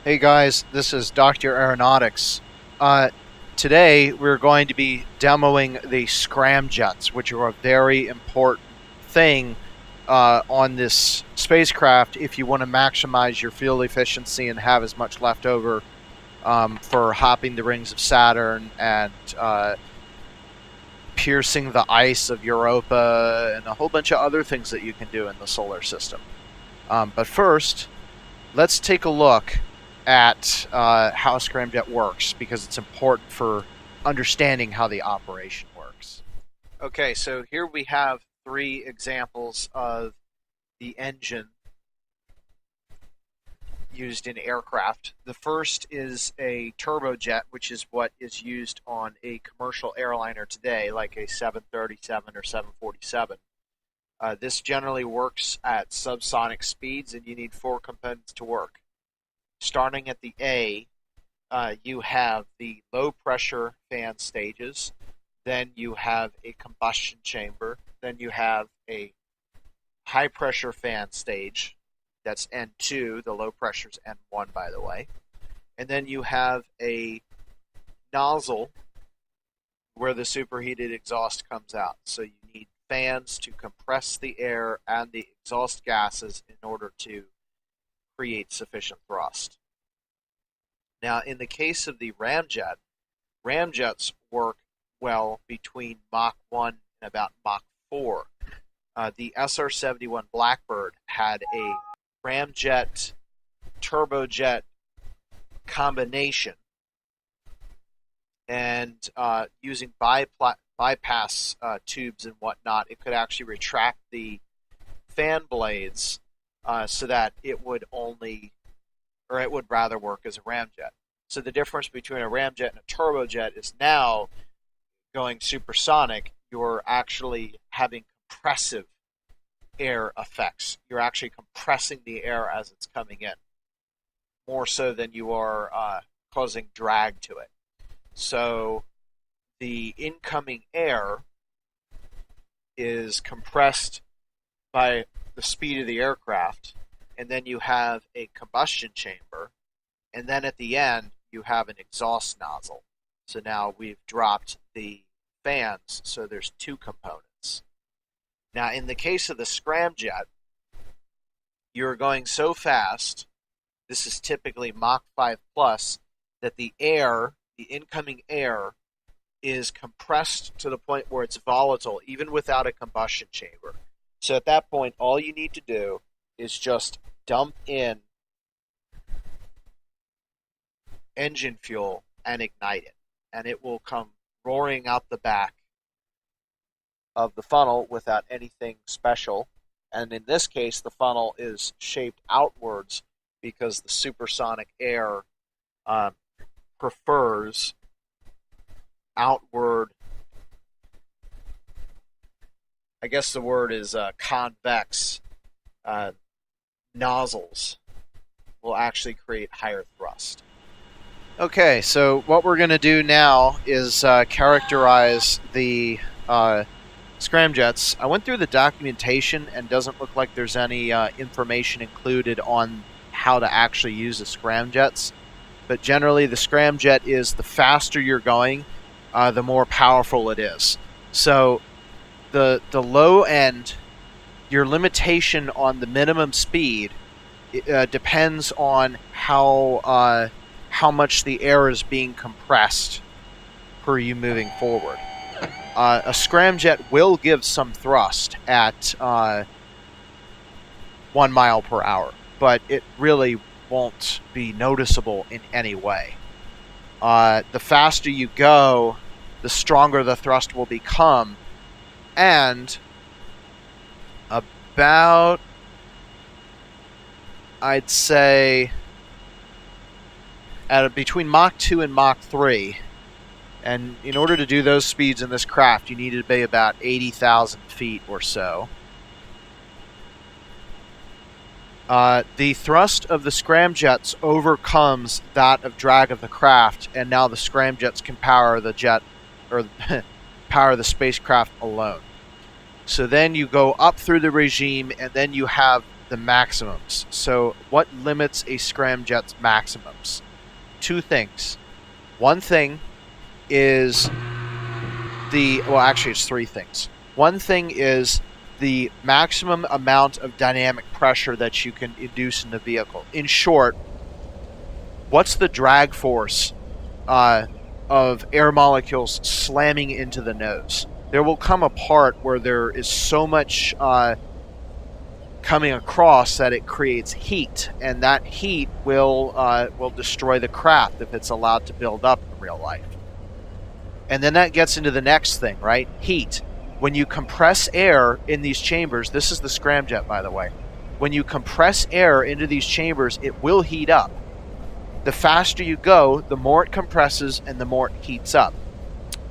Hey guys, this is Dr. Aeronautics. Uh, Today we're going to be demoing the scramjets, which are a very important thing on this spacecraft if you want to maximize your fuel efficiency and have as much left over for hopping the rings of Saturn and piercing the ice of Europa and a whole bunch of other things that you can do in the solar system. But first, let's take a look at how Scramjet works, because it's important for understanding how the operation works. Okay, so here we have three examples of the engine used in aircraft. The first is a turbojet, which is what is used on a commercial airliner today, like a 737 or 747. This generally works at subsonic speeds, and you need four components to work. Starting at the A, you have the low pressure fan stages, then you have a combustion chamber, then you have a high pressure fan stage, that's N2, the low pressure is N1 by the way, and then you have a nozzle where the superheated exhaust comes out. So you need fans to compress the air and the exhaust gases in order to create sufficient thrust. Now, in the case of the ramjet, ramjets work well between Mach 1 and about Mach 4. The SR-71 Blackbird had a ramjet turbojet combination, and using bypass tubes and whatnot, it could actually retract the fan blades so that it would rather work as a ramjet. So the difference between a ramjet and a turbojet is now going supersonic, you're actually having compressive air effects. You're actually compressing the air as it's coming in, more so than you are causing drag to it. So the incoming air is compressed by the speed of the aircraft, and then you have a combustion chamber, and then at the end you have an exhaust nozzle. So now we've dropped the fans, so there's two components. Now in the case of the scramjet, you're going so fast, this is typically Mach 5 plus, that the incoming air is compressed to the point where it's volatile, even without a combustion chamber. So at that point, all you need to do is just dump in engine fuel and ignite it, and it will come roaring out the back of the funnel without anything special. And in this case, the funnel is shaped outwards because the supersonic air prefers outward, I guess the word is convex nozzles will actually create higher thrust. Okay, so what we're going to do now is characterize the scramjets. I went through the documentation and doesn't look like there's any information included on how to actually use the scramjets. But generally the scramjet is, the faster you're going, the more powerful it is. So the low end, your limitation on the minimum speed depends on how much the air is being compressed per you moving forward. A scramjet will give some thrust at 1 mile per hour, but it really won't be noticeable in any way. The faster you go, the stronger the thrust will become, and about, I'd say, at between Mach 2 and Mach 3, and in order to do those speeds in this craft, you need to be about 80,000 feet or so. The thrust of the scramjets overcomes that of drag of the craft, and now the scramjets can power the jet, or power the spacecraft alone. So then you go up through the regime, and then you have the maximums. So what limits a scramjet's maximums? Two things. One thing is well, actually it's three things. One thing is the maximum amount of dynamic pressure that you can induce in the vehicle. In short, what's the drag force of air molecules slamming into the nose? There will come a part where there is so much coming across that it creates heat, and that heat will destroy the craft if it's allowed to build up in real life. And then that gets into the next thing, right? Heat. When you compress air in these chambers, this is the scramjet, by the way. When you compress air into these chambers, it will heat up. The faster you go, the more it compresses and the more it heats up.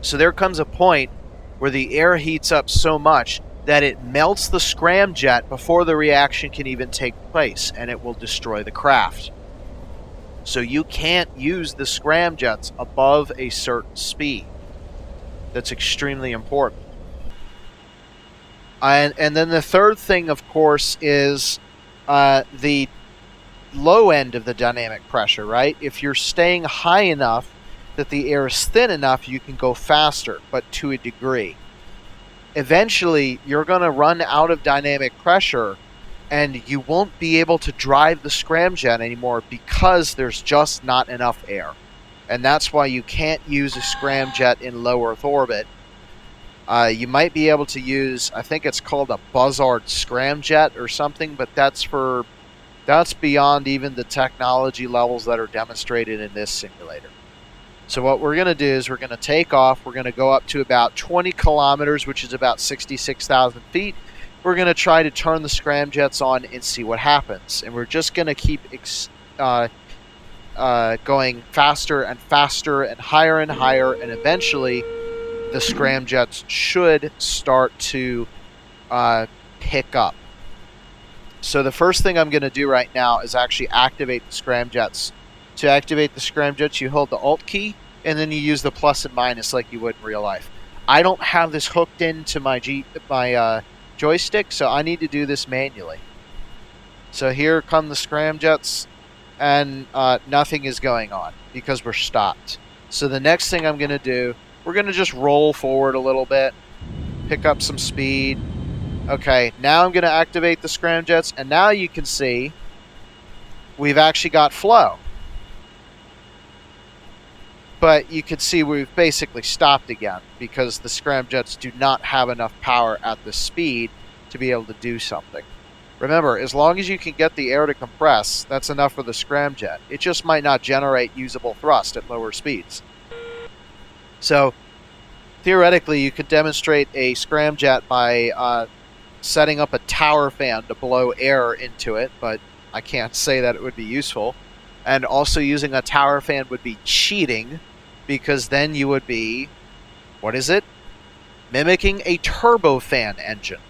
So there comes a point where the air heats up so much that it melts the scramjet before the reaction can even take place, and it will destroy the craft. So you can't use the scramjets above a certain speed. That's extremely important. And then the third thing, of course, is the low end of the dynamic pressure, right? If you're staying high enough that the air is thin enough, you can go faster, but to a degree. Eventually, you're going to run out of dynamic pressure, and you won't be able to drive the scramjet anymore because there's just not enough air. And that's why you can't use a scramjet in low Earth orbit. You might be able to use, I think it's called a Buzzard scramjet or something, but that's beyond even the technology levels that are demonstrated in this simulator. So what we're going to do is we're going to take off. We're going to go up to about 20 kilometers, which is about 66,000 feet. We're going to try to turn the scramjets on and see what happens. And we're just going to keep going faster and faster and higher, and eventually the scramjets should start to pick up. So the first thing I'm going to do right now is actually activate the scramjets. To activate the scramjets, you hold the Alt key, and then you use the plus and minus like you would in real life. I don't have this hooked into my joystick, so I need to do this manually. So here come the scramjets, and nothing is going on because we're stopped. So the next thing I'm going to do, we're going to just roll forward a little bit, pick up some speed. Okay, now I'm going to activate the scramjets, and now you can see we've actually got flow. But you can see we've basically stopped again because the scramjets do not have enough power at the speed to be able to do something. Remember, as long as you can get the air to compress, that's enough for the scramjet. It just might not generate usable thrust at lower speeds. So, theoretically, you could demonstrate a scramjet by setting up a tower fan to blow air into it, but I can't say that it would be useful. And also using a tower fan would be cheating, because then you would be, what is it? Mimicking a turbofan engine.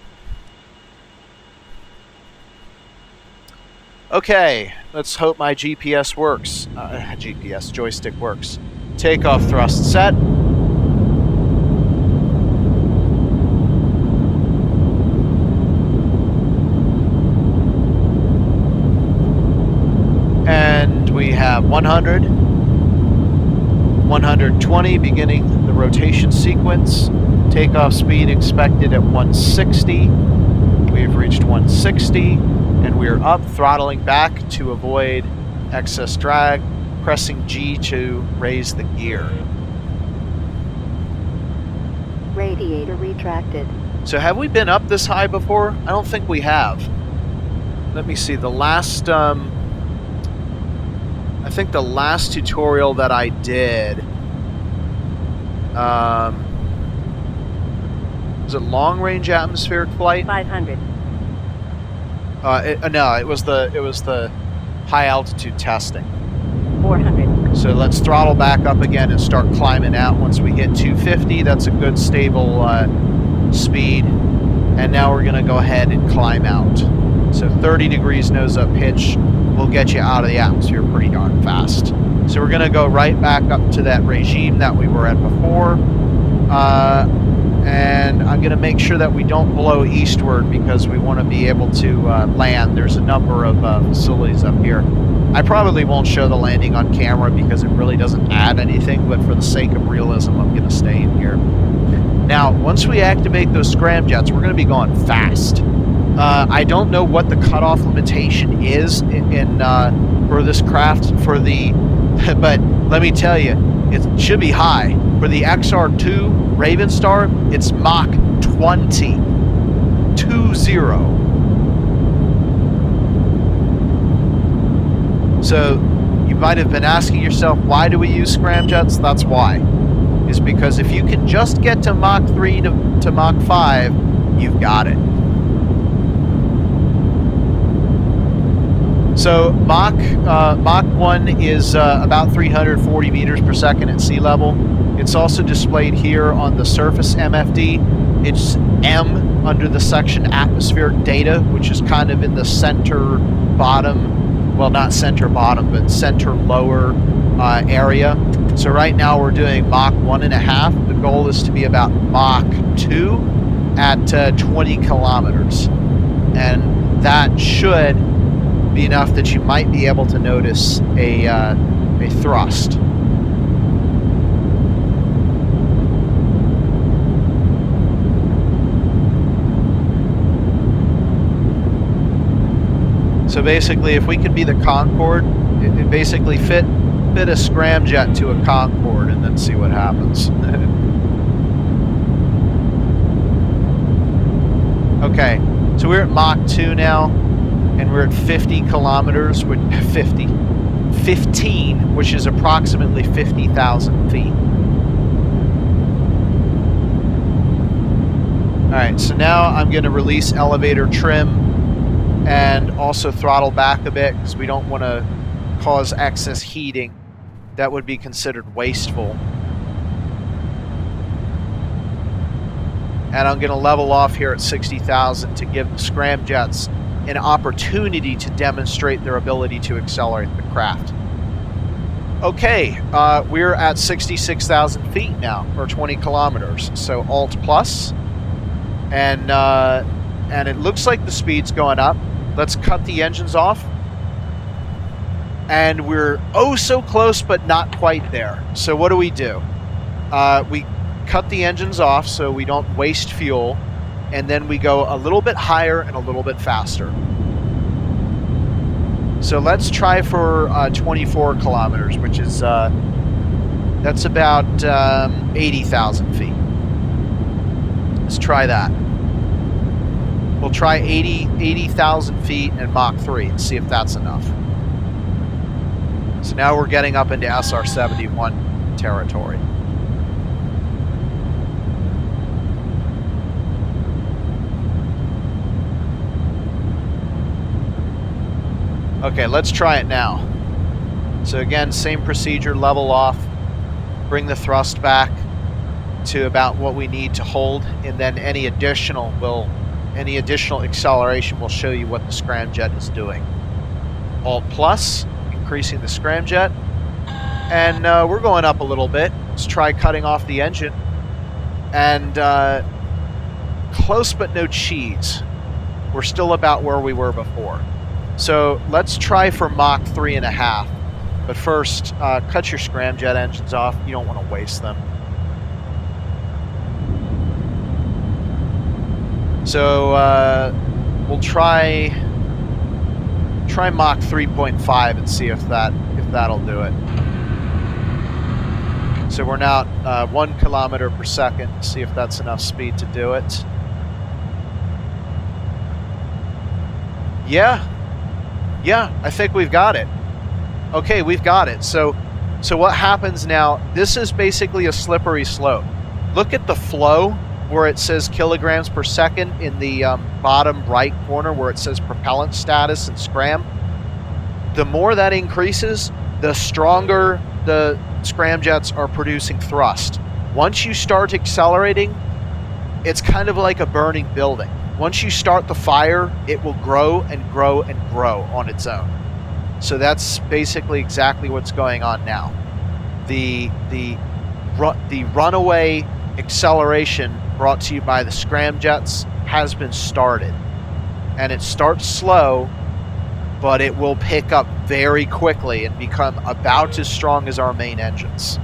Okay, let's hope my GPS works. GPS joystick works. Takeoff thrust set. And we have 100, 120 beginning the rotation sequence. Takeoff speed expected at 160. We've reached 160, and we're up, throttling back to avoid excess drag, pressing G to raise the gear. Radiator retracted. So have we been up this high before? I don't think we have. Let me see, the last, I think the last tutorial that I did, was it long-range atmospheric flight? 500. No, it was the high-altitude testing. 400. So let's throttle back up again and start climbing out. Once we hit 250, that's a good stable speed. And now we're going to go ahead and climb out. So 30 degrees nose-up pitch will get you out of the atmosphere pretty darn fast. So we're going to go right back up to that regime that we were at before. And I'm going to make sure that we don't blow eastward because we want to be able to land. There's a number of facilities up here. I probably won't show the landing on camera because it really doesn't add anything, but for the sake of realism, I'm going to stay in here. Now, once we activate those scramjets, we're going to be going fast. I don't know what the cutoff limitation is for this craft, but let me tell you, it should be high. For the XR2 Raven Star, it's Mach 20. 20. So you might have been asking yourself, why do we use scramjets? That's why. Is because if you can just get to Mach 3 to Mach 5, you've got it. So Mach 1 is about 340 meters per second at sea level. It's also displayed here on the surface MFD. It's M under the section atmospheric data, which is kind of in the center bottom, well, not center bottom, but center lower area. So right now we're doing Mach 1.5. The goal is to be about Mach 2 at 20 kilometers. And that should be enough that you might be able to notice a thrust. So basically, if we could be the Concorde, it basically fit a scramjet to a Concorde and then see what happens. Okay, so we're at Mach 2 now, and we're at 50 kilometers, with 15, which is approximately 50,000 feet. All right, so now I'm going to release elevator trim and also throttle back a bit because we don't want to cause excess heating. That would be considered wasteful. And I'm going to level off here at 60,000 to give the scramjets an opportunity to demonstrate their ability to accelerate the craft. Okay, we're at 66,000 feet now, or 20 kilometers. So Alt plus, and it looks like the speed's going up. Let's cut the engines off. And we're oh so close, but not quite there. So what do? We cut the engines off so we don't waste fuel, and then we go a little bit higher and a little bit faster. So let's try for 24 kilometers, which is that's about 80,000 feet. Let's try that. We'll try 80,000 feet and Mach 3 and see if that's enough. So now we're getting up into SR-71 territory. Okay, let's try it now. So again, same procedure, level off, bring the thrust back to about what we need to hold, and then any additional acceleration will show you what the scramjet is doing. Alt plus, increasing the scramjet, and we're going up a little bit. Let's try cutting off the engine, and close but no cheese. We're still about where we were before. So let's try for Mach 3.5. But first, cut your scramjet engines off. You don't want to waste them. So we'll try Mach 3.5 and see if that'll do it. So we're now at 1 kilometer per second. See if that's enough speed to do it. Yeah, I think we've got it. Okay, we've got it. So what happens now, this is basically a slippery slope. Look at the flow where it says kilograms per second in the bottom right corner where it says propellant status and scram. The more that increases, the stronger the scramjets are producing thrust. Once you start accelerating, it's kind of like a burning building. Once you start the fire, it will grow and grow and grow on its own. So that's basically exactly what's going on now. The runaway acceleration brought to you by the scramjets has been started. And it starts slow, but it will pick up very quickly and become about as strong as our main engines.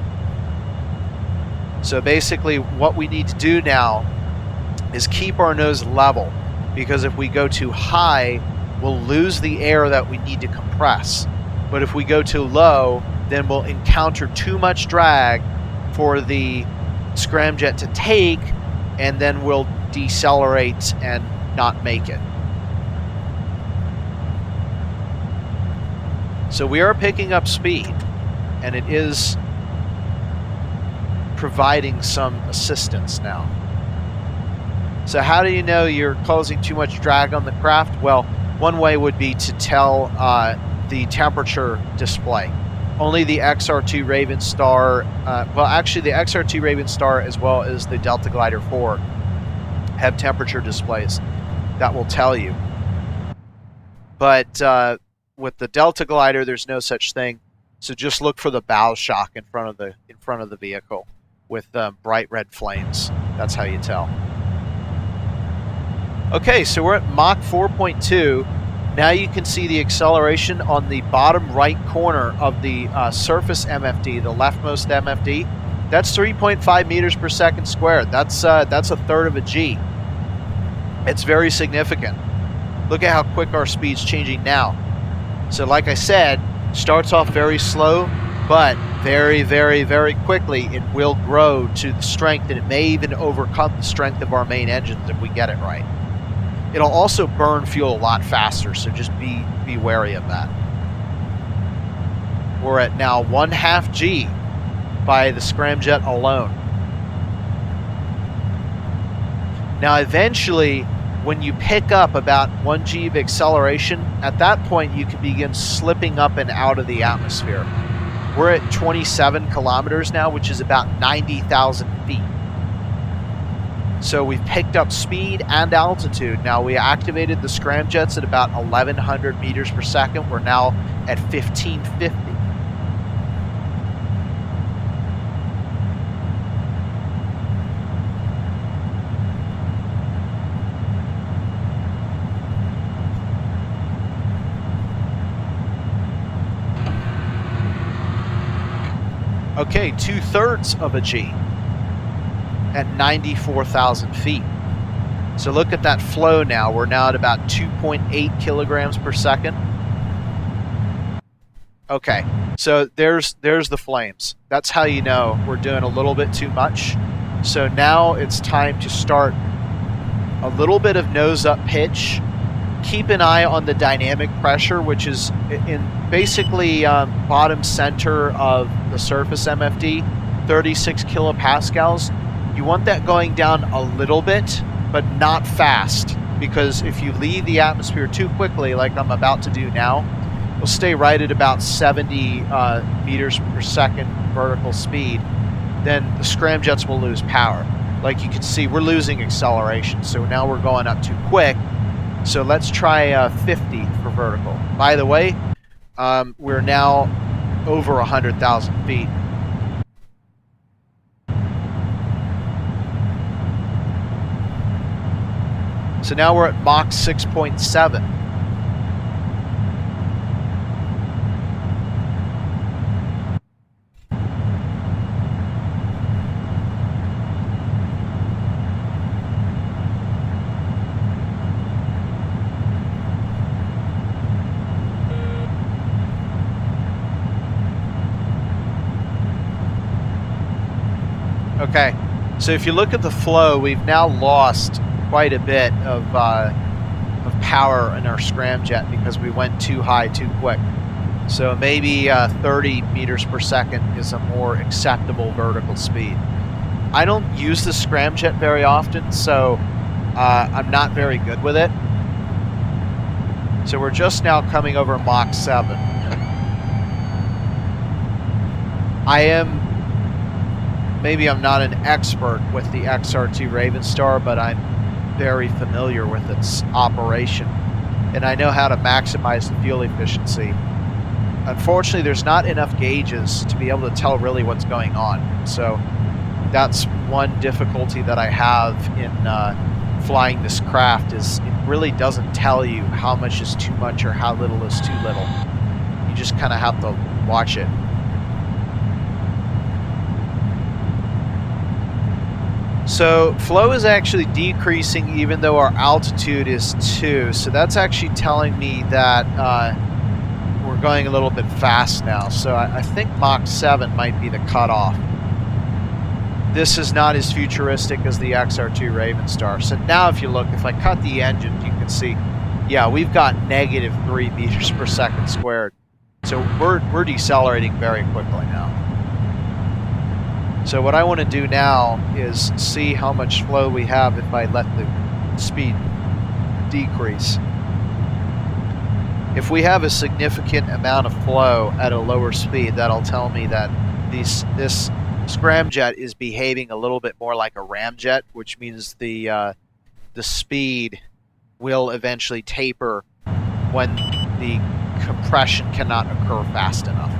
So basically what we need to do now is keep our nose level, because if we go too high, we'll lose the air that we need to compress. But if we go too low, then we'll encounter too much drag for the scramjet to take, and then we'll decelerate and not make it. So we are picking up speed, and it is providing some assistance now. So how do you know you're causing too much drag on the craft? Well, one way would be to tell the temperature display. Only the XR2 Raven Star, well actually the XR2 Raven Star as well as the Delta Glider 4 have temperature displays that will tell you. But with the Delta Glider, there's no such thing. So just look for the bow shock in front of the vehicle with bright red flames. That's how you tell. Okay, so we're at Mach 4.2. Now you can see the acceleration on the bottom right corner of the surface MFD, the leftmost MFD. That's 3.5 meters per second squared. That's a third of a G. It's very significant. Look at how quick our speed's changing now. So like I said, starts off very slow, but very, very, very quickly it will grow to the strength, and it may even overcome the strength of our main engines if we get it right. It'll also burn fuel a lot faster, so just be wary of that. We're at now 1/2 G by the scramjet alone. Now eventually, when you pick up about 1 G of acceleration, at that point you can begin slipping up and out of the atmosphere. We're at 27 kilometers now, which is about 90,000 feet. So we've picked up speed and altitude. Now we activated the scramjets at about 1100 meters per second. We're now at 1550. Okay, 2/3 of a G at 94,000 feet. So look at that flow now. We're now at about 2.8 kilograms per second. Okay, so there's the flames. That's how you know we're doing a little bit too much. So now it's time to start a little bit of nose up pitch. Keep an eye on the dynamic pressure, which is in basically bottom center of the surface MFD, 36 kilopascals. You want that going down a little bit, but not fast, because if you leave the atmosphere too quickly, like I'm about to do now, you'll stay right at about 70 meters per second vertical speed. Then the scramjets will lose power. Like you can see, we're losing acceleration, so now we're going up too quick. So let's try 50 for vertical. By the way, we're now over 100,000 feet. So now we're at Mach 6.7. Okay, so if you look at the flow, we've now lost quite a bit of power in our scramjet because we went too high too quick. So maybe 30 meters per second is a more acceptable vertical speed. I don't use the scramjet very often, so I'm not very good with it. So we're just now coming over Mach 7. Maybe I'm not an expert with the XR2 Raven Star, but I'm very familiar with its operation, and I know how to maximize the fuel efficiency. Unfortunately, there's not enough gauges to be able to tell really what's going on, so That's one difficulty that I have in flying this craft, is it really doesn't tell you how much is too much or how little is too little. You just kind of have to watch it. So flow is actually decreasing even though our altitude is 2. So that's actually telling me that we're going a little bit fast now. So I think Mach 7 might be the cutoff. This is not as futuristic as the XR2 Ravenstar. So now if you look, if I cut the engines, you can see, yeah, we've got -3 meters per second squared. So we're decelerating very quickly now. So what I want to do now is see how much flow we have if I let the speed decrease. If we have a significant amount of flow at a lower speed, that'll tell me that this scramjet is behaving a little bit more like a ramjet, which means the speed will eventually taper when the compression cannot occur fast enough.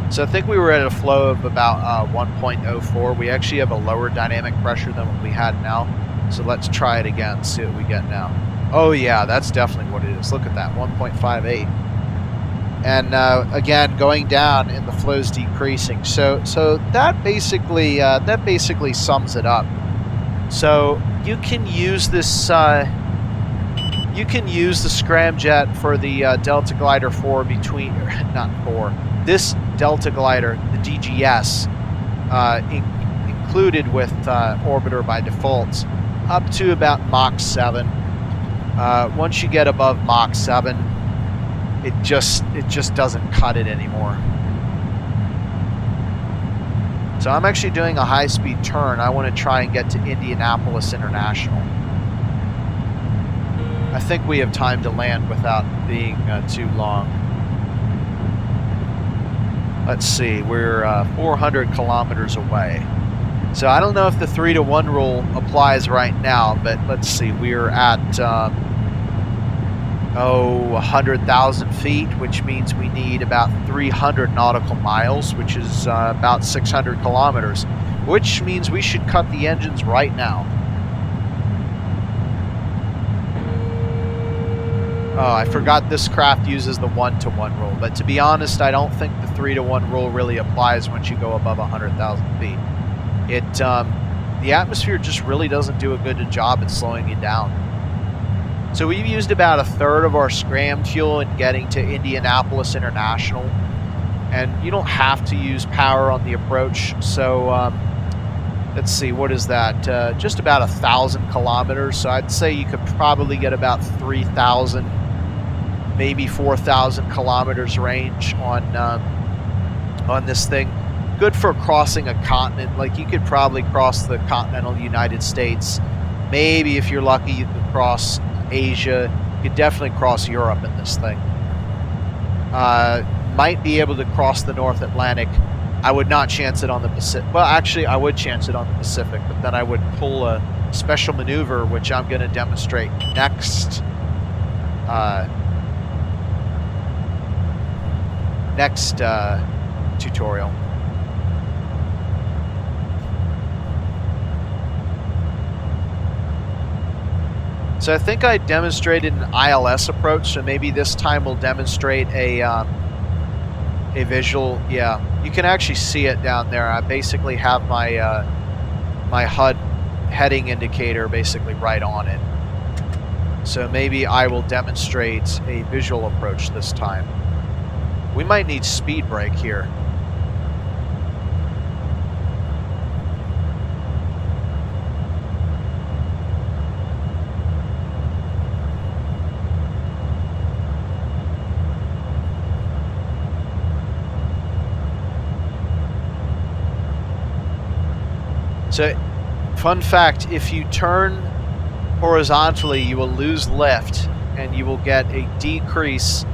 So I think we were at a flow of about 1.04. We actually have a lower dynamic pressure than what we had now. So let's try it again, see what we get now. Oh yeah, that's definitely what it is. Look at that, 1.58. And again, going down and the flow's decreasing. So that basically sums it up. So you can use this. You can use the scramjet for the Delta Glider 4 between, not 4. This Delta Glider, the DGS, included with Orbiter by default, up to about Mach 7. Once you get above Mach 7, it just doesn't cut it anymore. So I'm actually doing a high-speed turn. I want to try and get to Indianapolis International. I think we have time to land without being too long. Let's see, we're 400 kilometers away. So I don't know if the 3-to-1 rule applies right now, but let's see, we're at 100,000 feet, which means we need about 300 nautical miles, which is about 600 kilometers, which means we should cut the engines right now. Oh, I forgot this craft uses the 1-to-1 rule, but to be honest, I don't think the 3-to-1 rule really applies once you go above 100,000 feet. The atmosphere just really doesn't do a good job at slowing you down. So we've used about 1/3 of our scram fuel in getting to Indianapolis International, and you don't have to use power on the approach. So let's see, what is that? Just about 1,000 kilometers. So I'd say you could probably get about 3,000, maybe 4,000 kilometers range on this thing. Good for crossing a continent. Like, you could probably cross the continental United States. Maybe if you're lucky, you could cross Asia. You could definitely cross Europe in this thing. Might be able to cross the North Atlantic. I would not chance it on the Pacific. Well, actually, I would chance it on the Pacific, but then I would pull a special maneuver, which I'm going to demonstrate next tutorial. So I think I demonstrated an ILS approach, so maybe this time we'll demonstrate a visual. Yeah, you can actually see it down there. I basically have my my HUD heading indicator basically right on it. So maybe I will demonstrate a visual approach this time. We might need speed brake here. So, fun fact, if you turn horizontally, you will lose lift and you will get a decrease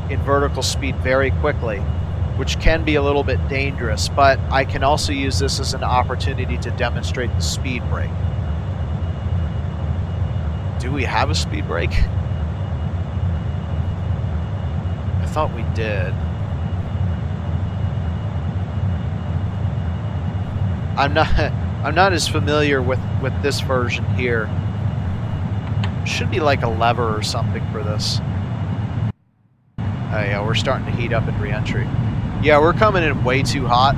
in vertical speed very quickly, which can be a little bit dangerous, but I can also use this as an opportunity to demonstrate the speed brake. Do we have a speed brake? I thought we did. I'm not as familiar with this version here. Should be like a lever or something for this. Oh yeah, we're starting to heat up in re-entry. Yeah, we're coming in way too hot.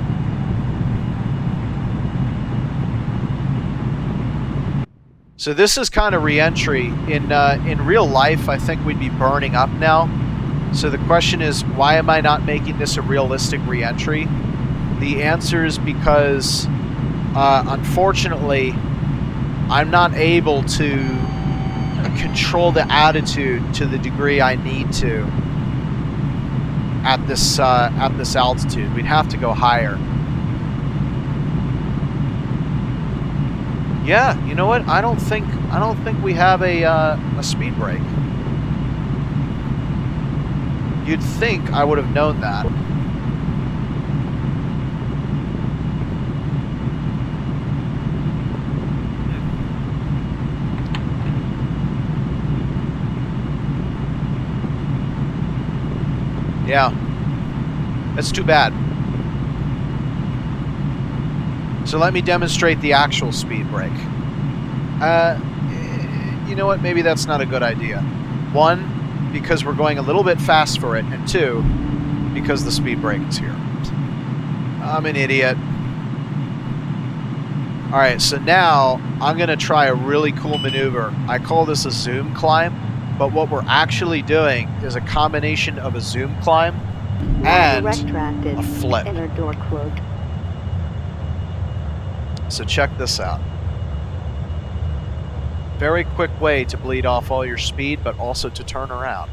So this is kind of re-entry. In real life, I think we'd be burning up now. So the question is, why am I not making this a realistic re-entry? The answer is because, unfortunately, I'm not able to control the attitude to the degree I need to at this altitude. We'd have to go higher. Yeah, you know what? I don't think we have a speed brake. You'd think I would have known that. Yeah, that's too bad. So let me demonstrate the actual speed brake. You know what? Maybe that's not a good idea. One, because we're going a little bit fast for it, and two, because the speed brake is here. I'm an idiot. All right, so now I'm going to try a really cool maneuver. I call this a zoom climb, but what we're actually doing is a combination of a zoom climb and a flip. Inner door quote. So check this out. Very quick way to bleed off all your speed, but also to turn around.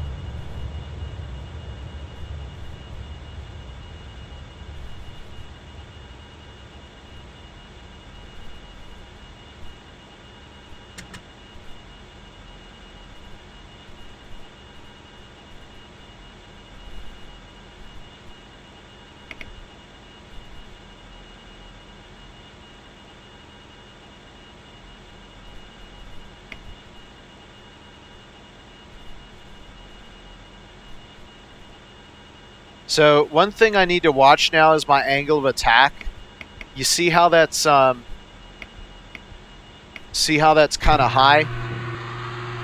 So one thing I need to watch now is my angle of attack. You see how that's kind of high?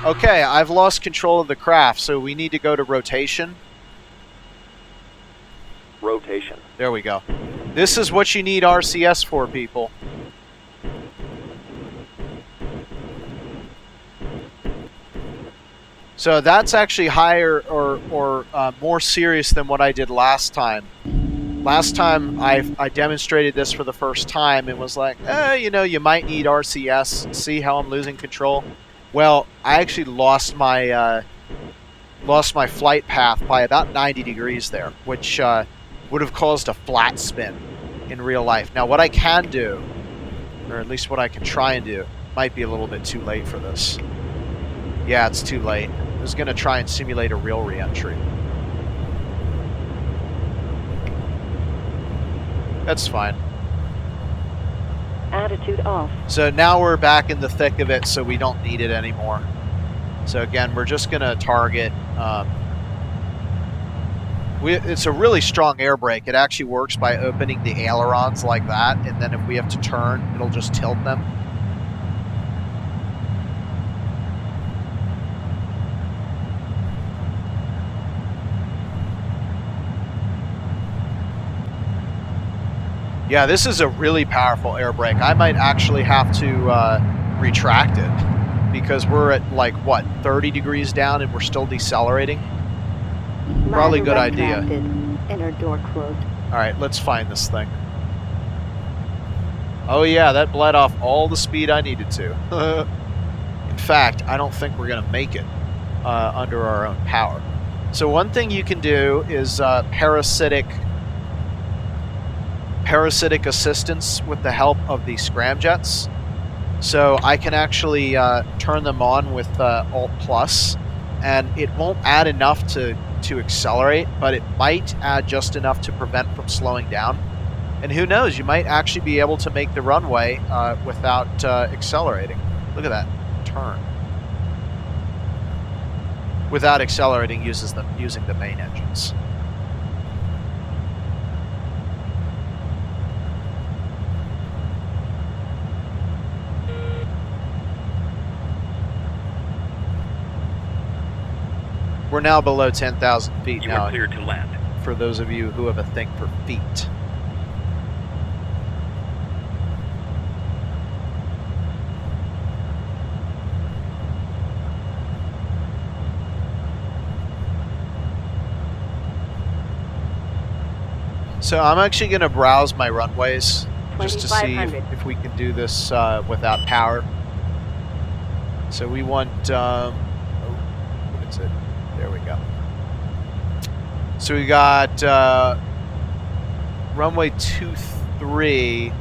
Okay, I've lost control of the craft, so we need to go to rotation. Rotation. There we go. This is what you need RCS for, people. So that's actually higher or more serious than what I did last time. Last time I demonstrated this for the first time and was like, you know, you might need RCS. See how I'm losing control? Well, I actually lost my flight path by about 90 degrees there, which would have caused a flat spin in real life. Now, what I can do, or at least what I can try and do, might be a little bit too late for this. Yeah, it's too late. I was going to try and simulate a real re-entry. That's fine. Attitude off. So now we're back in the thick of it, so we don't need it anymore. So again, we're just going to target... it's a really strong air brake. It actually works by opening the ailerons like that, and then if we have to turn, it'll just tilt them. Yeah, this is a really powerful air brake. I might actually have to retract it because we're at, like, what, 30 degrees down and we're still decelerating? Probably a good idea. Inner door quote. All right, let's find this thing. Oh yeah, that bled off all the speed I needed to. In fact, I don't think we're going to make it under our own power. So one thing you can do is parasitic assistance with the help of the scramjets. So I can actually turn them on with Alt plus, and it won't add enough to accelerate, but it might add just enough to prevent from slowing down. And who knows, you might actually be able to make the runway without accelerating. Look at that turn. Without accelerating using the main engines. We're now below 10,000 feet You now. are cleared to land. For those of you who have a thing for feet. So I'm actually going to browse my runways just to see if we can do this without power. So we want, what is it? There we go. So we got runway 23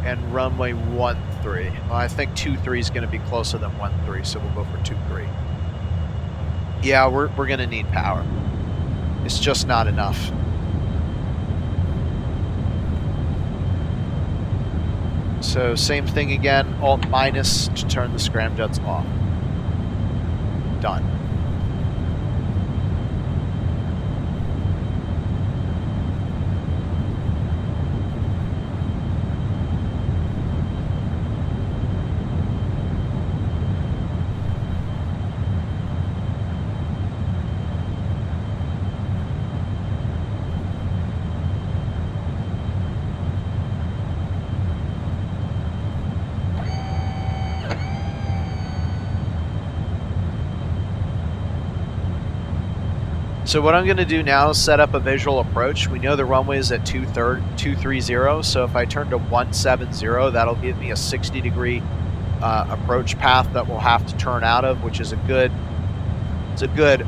and runway 13. Well, I think 23 is going to be closer than 13, so we'll go for 23. Yeah, we're going to need power. It's just not enough. So same thing again, Alt minus to turn the scramjets off. Done. So what I'm going to do now is set up a visual approach. We know the runway is at 230, so if I turn to 170, that'll give me a 60-degree approach path that we'll have to turn out of, which is a good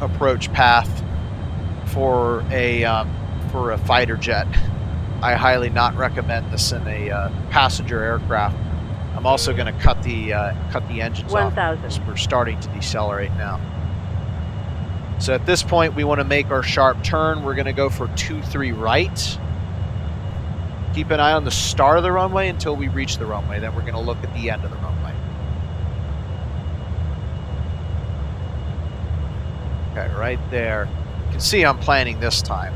approach path for a fighter jet. I highly not recommend this in a passenger aircraft. I'm also going to cut the engines off because we're starting to decelerate now. So at this point, we want to make our sharp turn. We're going to go for 23 right. Keep an eye on the start of the runway until we reach the runway. Then we're going to look at the end of the runway. Okay, right there. You can see I'm planning this time.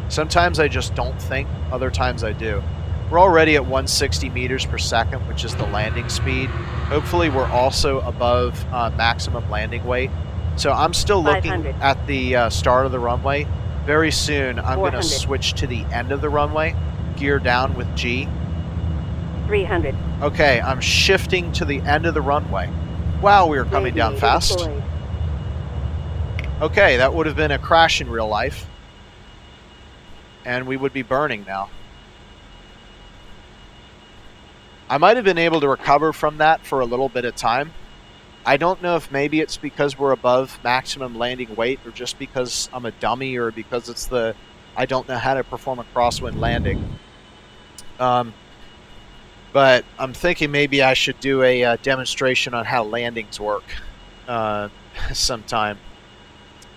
Sometimes I just don't think. Other times I do. We're already at 160 meters per second, which is the landing speed. Hopefully, we're also above maximum landing weight. So I'm still looking at the start of the runway. Very soon, I'm going to switch to the end of the runway, gear down with G. 300. Okay, I'm shifting to the end of the runway. Wow, we are coming down fast. Deployed. Okay, that would have been a crash in real life. And we would be burning now. I might have been able to recover from that for a little bit of time. I don't know if maybe it's because we're above maximum landing weight or just because I'm a dummy or because it's I don't know how to perform a crosswind landing. But I'm thinking maybe I should do a demonstration on how landings work sometime.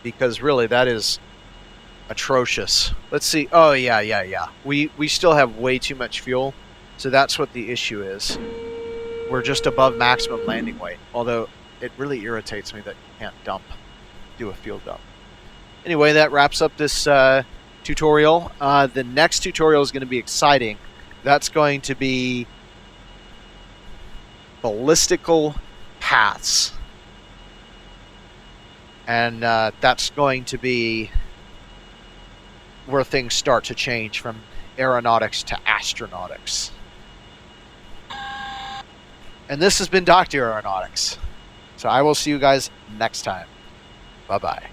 Because really that is atrocious. Let's see. Oh, yeah. We still have way too much fuel. So that's what the issue is. We're just above maximum landing weight, although it really irritates me that you can't do a fuel dump. Anyway, that wraps up this tutorial. The next tutorial is going to be exciting. That's going to be ballistical paths. And that's going to be where things start to change from aeronautics to astronautics. And this has been Dr. Aeronautics. So I will see you guys next time. Bye-bye.